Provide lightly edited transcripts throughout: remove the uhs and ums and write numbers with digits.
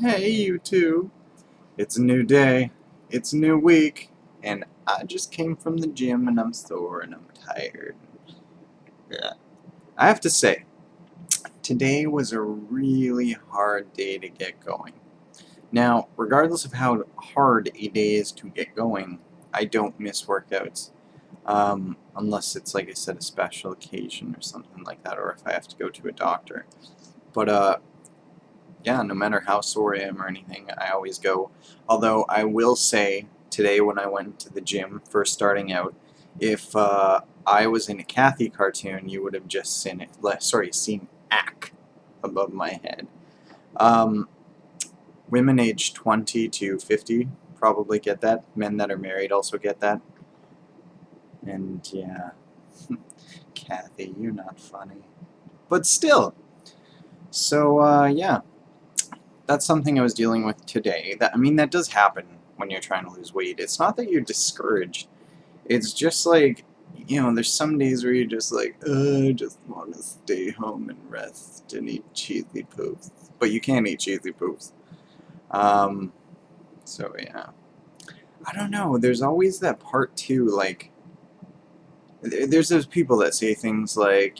Hey, you two. It's a new day. It's a new week. And I just came from the gym and I'm sore and I'm tired. Yeah. I have to say, today was a really hard day to get going. Now, regardless of how hard a day is to get going, I don't miss workouts. Unless it's, like I said, a special occasion or something like that, or if I have to go to a doctor. But, yeah, no matter how sore I am or anything, I always go. Although I will say, today when I went to the gym, first starting out, if I was in a Kathy cartoon, you would have just seen it. Seen Ack above my head. Um, Women aged 20 to 50 probably get that. Men that are married also get that. And yeah, Kathy, you're not funny. But still. So yeah. That's something I was dealing with today. That does happen when you're trying to lose weight. It's not that you're discouraged. It's just like, there's some days where you're just like, I just want to stay home and rest and eat cheesy poofs. But you can't eat cheesy poofs. Um, so yeah. I don't know. There's always that part too, like, there's those people that say things like,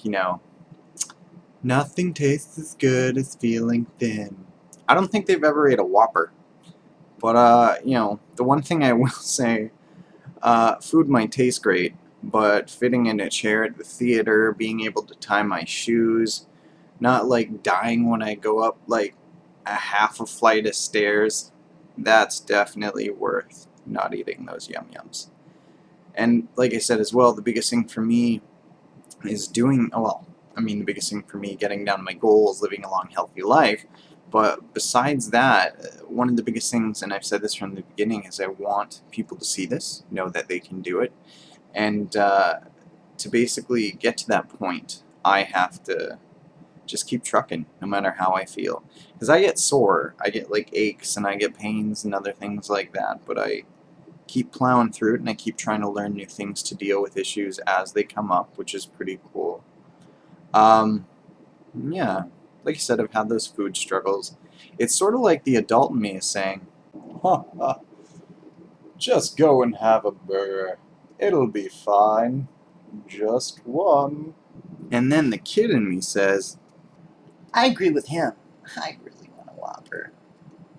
nothing tastes as good as feeling thin. I don't think they've ever ate a Whopper. But, the one thing I will say, food might taste great, but fitting in a chair at the theater, being able to tie my shoes, not like dying when I go up like a half a flight of stairs, that's definitely worth not eating those yum yums. And like I said as well, the biggest thing for me is the biggest thing for me getting down to my goal is living a long, healthy life. But besides that, one of the biggest things, and I've said this from the beginning, is I want people to see this, know that they can do it. And to basically get to that point, I have to just keep trucking, no matter how I feel. Because I get sore, I get like aches, and I get pains and other things like that. But I keep plowing through it, and I keep trying to learn new things to deal with issues as they come up, which is pretty cool. Um, yeah, like I said, I've had those food struggles. It's sort of like the adult in me is saying, "Ha ha, just go and have a burger. It'll be fine. Just one." And then the kid in me says, I agree with him. I really want a Whopper.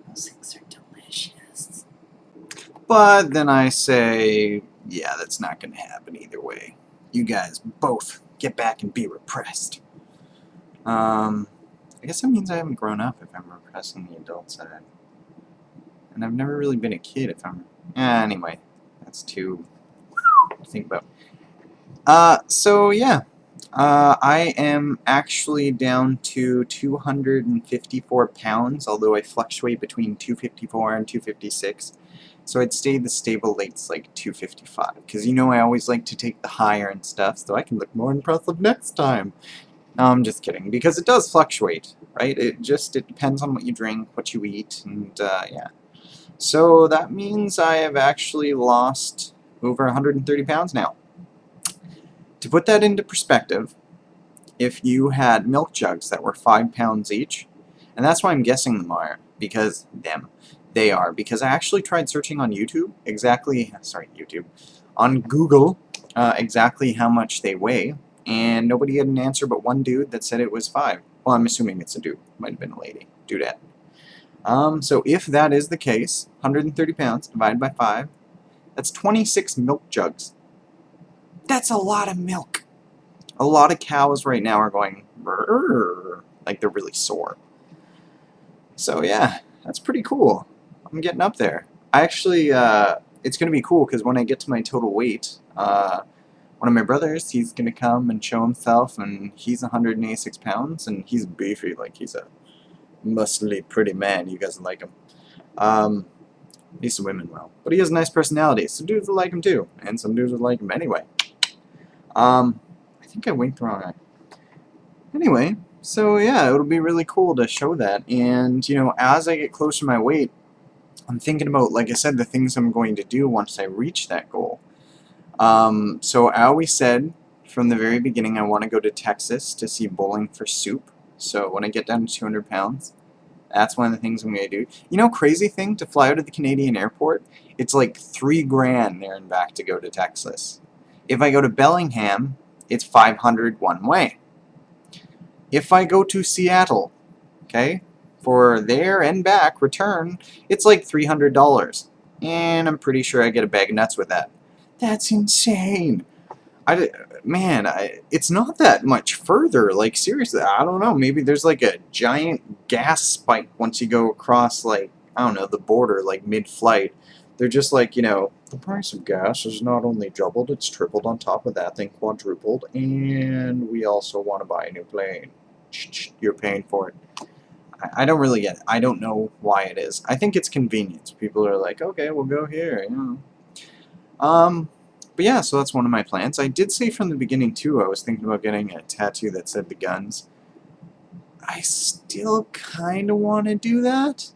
Those things are delicious. But then I say, yeah, that's not going to happen either way. You guys both get back and be repressed. I guess that means I haven't grown up if I'm repressing the adult side. And I've never really been a kid if I'm... anyway, that's too to think about. So yeah. I am actually down to 254 pounds, although I fluctuate between 254 and 256. So I'd say the stable weight's like 255, because I always like to take the higher and stuff, so I can look more impressive next time. No, I'm just kidding, because it does fluctuate, right? It depends on what you drink, what you eat, and yeah. So that means I have actually lost over 130 pounds now. To put that into perspective, if you had milk jugs that were 5 pounds each, and that's why I'm guessing they are, because I actually tried searching on on Google, exactly how much they weigh, and nobody had an answer but one dude that said it was 5. Well, I'm assuming it's a dude. Might have been a lady. Dudette. So if that is the case, 130 pounds divided by 5, that's 26 milk jugs. That's a lot of milk. A lot of cows right now are going, "Brrr," like they're really sore. So yeah, that's pretty cool. I'm getting up there. I actually, it's going to be cool because when I get to my total weight, one of my brothers, he's going to come and show himself, and he's 186 pounds, and he's beefy, like he's a muscly, pretty man. You guys like him. Um, at least the women will. But he has a nice personality. Some dudes will like him too, and some dudes would like him anyway. I think I winked wrong eye. Anyway, so yeah, it'll be really cool to show that. And, as I get closer to my weight, I'm thinking about, like I said, the things I'm going to do once I reach that goal. So I always said from the very beginning I want to go to Texas to see Bowling for Soup. So when I get down to 200 pounds, That's one of the things I'm going to do. You know, crazy thing, to fly out of the Canadian airport, it's like $3,000 there and back to go to Texas. If I go to Bellingham, it's 500 one way. If I go to Seattle, okay, for there and back return, it's like $300. And I'm pretty sure I get a bag of nuts with that. That's insane. Man, it's not that much further. Like, seriously, I don't know. Maybe there's like a giant gas spike once you go across, like, I don't know, the border, like mid-flight. They're just like, the price of gas is not only doubled, it's tripled on top of that, then quadrupled, and we also want to buy a new plane. You're paying for it. I don't really get it. I don't know why it is. I think it's convenience. People are like, okay, we'll go here. But yeah, so that's one of my plans. I did say from the beginning, too, I was thinking about getting a tattoo that said the guns. I still kind of want to do that.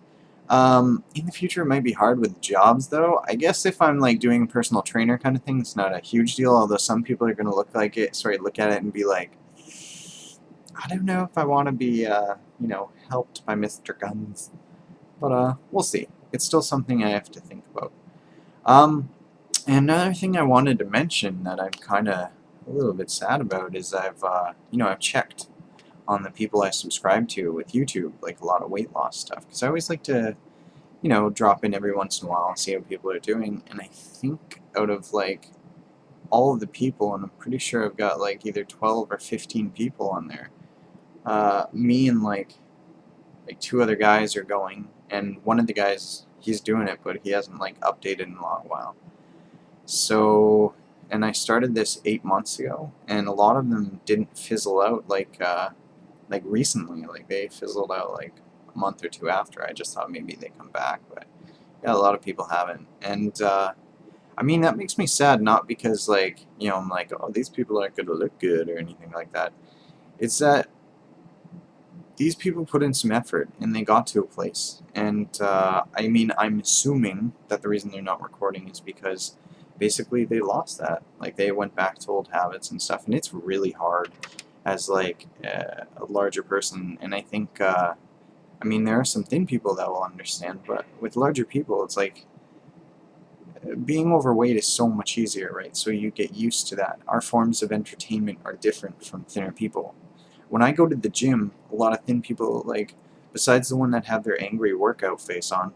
In the future, it might be hard with jobs, though. I guess if I'm, like, doing a personal trainer kind of thing, it's not a huge deal, although some people are going to look at it and be like, I don't know if I want to be, helped by Mr. Guns. But, we'll see. It's still something I have to think about. And another thing I wanted to mention that I'm kind of a little bit sad about is I've checked on the people I subscribe to with YouTube, like a lot of weight loss stuff, because I always like to, drop in every once in a while and see how people are doing, and I think out of, like, all of the people, and I'm pretty sure I've got, like, either 12 or 15 people on there, me and, like two other guys are going, and one of the guys, he's doing it, but he hasn't, like, updated in a long while. So, and I started this 8 months ago, and a lot of them didn't fizzle out like recently. Like, they fizzled out like a month or two after. I just thought maybe they'd come back, but yeah, a lot of people haven't. And I mean, that makes me sad, not because, like, I'm like, oh, these people aren't going to look good or anything like that. It's that these people put in some effort and they got to a place. And I mean, I'm assuming that the reason they're not recording is because basically they lost that. Like, they went back to old habits and stuff, and it's really hard as, like, a larger person. And I think, I mean, there are some thin people that will understand, but with larger people, it's like, being overweight is so much easier, right? So you get used to that. Our forms of entertainment are different from thinner people. When I go to the gym, a lot of thin people, like, besides the one that have their angry workout face on,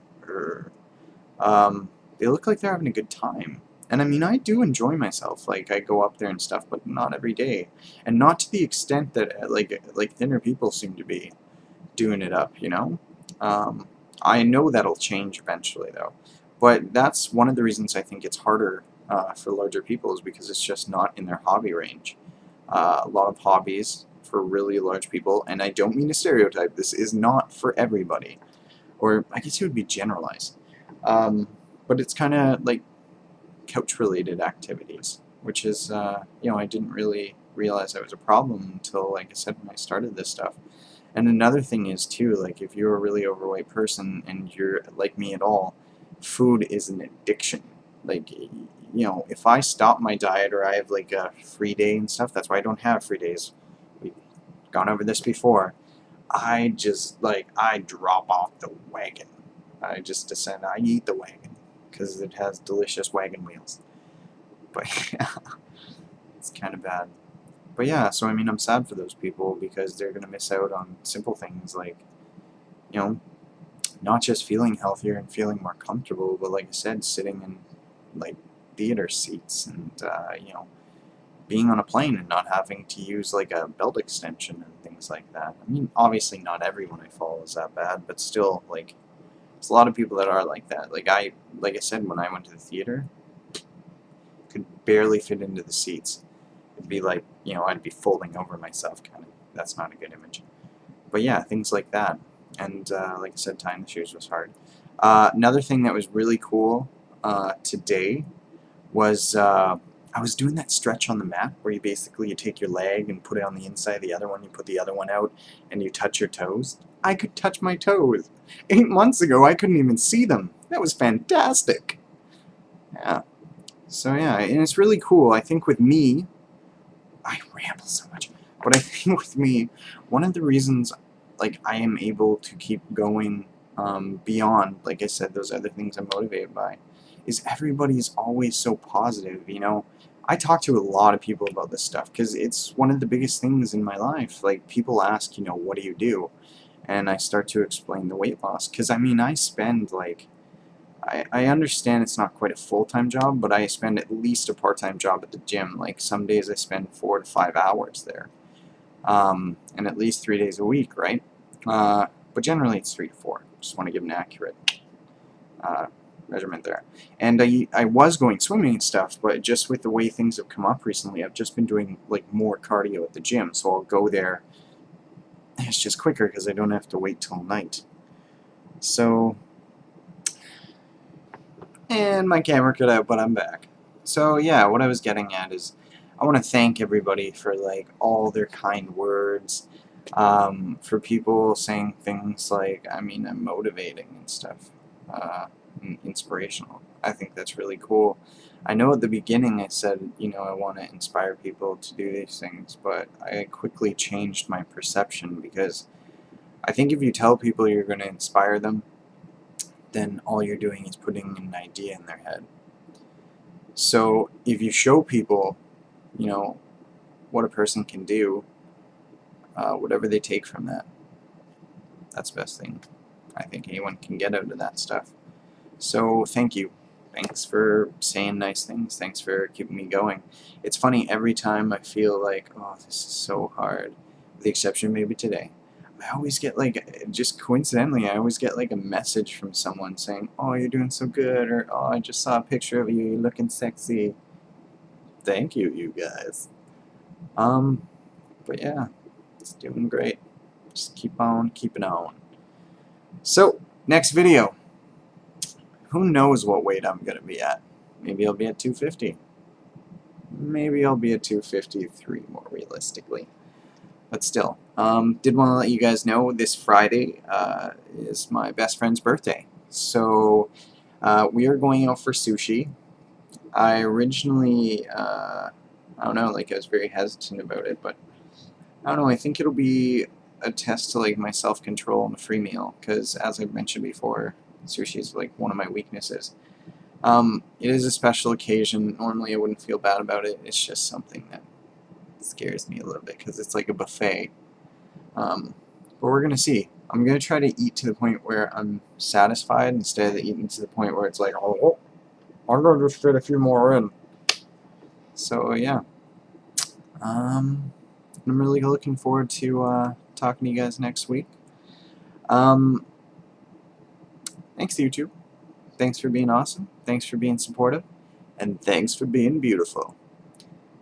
they look like they're having a good time. And I mean, I do enjoy myself. Like, I go up there and stuff, but not every day. And not to the extent that, like thinner people seem to be doing it up, I know that'll change eventually, though. But that's one of the reasons I think it's harder for larger people, is because it's just not in their hobby range. A lot of hobbies for really large people, and I don't mean to stereotype, this is not for everybody, or I guess it would be generalized, but it's kind of like couch-related activities, which is, I didn't really realize that was a problem until, like I said, when I started this stuff. And another thing is, too, like, if you're a really overweight person and you're like me at all, food is an addiction. Like, if I stop my diet or I have, like, a free day and stuff, that's why I don't have free days. We've gone over this before. I just, like, I drop off the wagon. I just descend. I eat the wagon because it has delicious wagon wheels. But, yeah, it's kind of bad. But yeah, so I mean, I'm sad for those people because they're going to miss out on simple things like, not just feeling healthier and feeling more comfortable, but like I said, sitting in, like, theater seats and, being on a plane and not having to use, like, a belt extension and things like that. I mean, obviously not everyone I follow is that bad, but still, like, there's a lot of people that are like that. Like I said, when I went to the theater, could barely fit into the seats. It'd be like, I'd be folding over myself, kind of. That's not a good image. But yeah, things like that. And like I said, tying the shoes was hard. Another thing that was really cool today was I was doing that stretch on the mat where you take your leg and put it on the inside of the other one, you put the other one out, and you touch your toes. I could touch my toes. 8 months ago, I couldn't even see them. That was fantastic. Yeah. So yeah, and it's really cool. I think with me, I ramble so much, but I think with me, one of the reasons, like I am able to keep going beyond, like I said, those other things I'm motivated by, is everybody's always so positive, you know. I talk to a lot of people about this stuff because it's one of the biggest things in my life. Like, people ask, you know, what do you do? And I start to explain the weight loss, because I mean, I spend like, I understand it's not quite a full-time job, but I spend at least a part-time job at the gym. Like, some days I spend 4 to 5 hours there, and at least 3 days a week, right? But generally it's 3 to 4. Just want to give an accurate measurement there. And I was going swimming and stuff, but just with the way things have come up recently, I've just been doing like more cardio at the gym. So I'll go there. It's just quicker because I don't have to wait till night. So, and my camera cut out, but I'm back. So yeah, what I was getting at is, I want to thank everybody for like all their kind words, for people saying things like, I mean, I'm motivating and stuff, and inspirational. I think that's really cool. I know at the beginning I said, you know, I want to inspire people to do these things, but I quickly changed my perception, because I think if you tell people you're going to inspire them, then all you're doing is putting an idea in their head. So if you show people, you know, what a person can do, whatever they take from that, that's the best thing I think anyone can get out of that stuff. So thank you. Thanks for saying nice things. Thanks for keeping me going. It's funny, every time I feel like, oh, this is so hard, with the exception maybe today, I always get like, just coincidentally, I always get like a message from someone saying, oh, you're doing so good, or oh, I just saw a picture of you, you're looking sexy. Thank you, you guys. But yeah, it's doing great. Just keep on keeping on. So, next video. Who knows what weight I'm going to be at? Maybe I'll be at 250. Maybe I'll be at 253 more realistically. But still, did want to let you guys know this Friday is my best friend's birthday. So we are going out for sushi. I originally, I don't know, like I was very hesitant about it, but I don't know, I think it'll be a test to like my self-control and a free meal, because as I've mentioned before, sushi is like one of my weaknesses. It is a special occasion. Normally I wouldn't feel bad about it. It's just something that scares me a little bit, because it's like a buffet. But we're gonna see. I'm gonna try to eat to the point where I'm satisfied, instead of eating to the point where it's like, oh, I'm gonna just fit a few more in. So yeah, I'm really looking forward to talking to you guys next week. Thanks, YouTube. Thanks for being awesome. Thanks for being supportive. And thanks for being beautiful.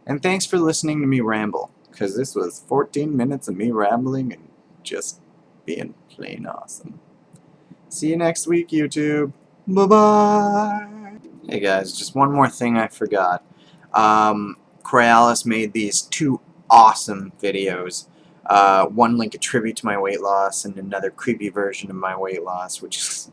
And thanks for listening to me ramble, because this was 14 minutes of me rambling and just being plain awesome. See you next week, YouTube. Bye-bye. Hey guys, just one more thing I forgot. Coriolis made these 2 awesome videos. One like a tribute to my weight loss, and another creepy version of my weight loss, which is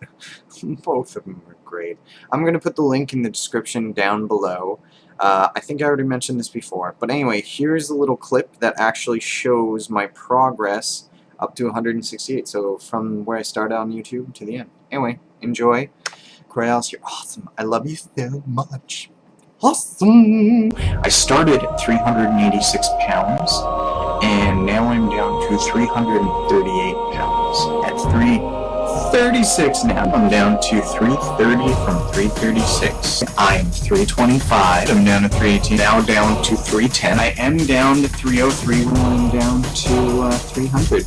both of them are great. I'm going to put the link in the description down below. I think I already mentioned this before, but anyway, here's a little clip that actually shows my progress up to 168, so from where I started on YouTube to the end. Anyway, enjoy. Coriolis, you're awesome. I love you so much. Awesome! I started at 386 pounds, and now I'm down to 338 pounds. At 336 now, I'm down to 330 from 336. I'm 325, I'm down to 318, now down to 310. I am down to 303, when I'm down to 300.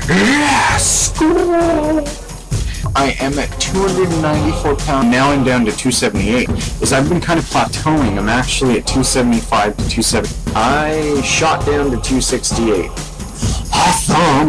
Yes! I am at 294 pounds. Now I'm down to 278. As I've been kind of plateauing, I'm actually at 275 to 270. I shot down to 268. Awesome!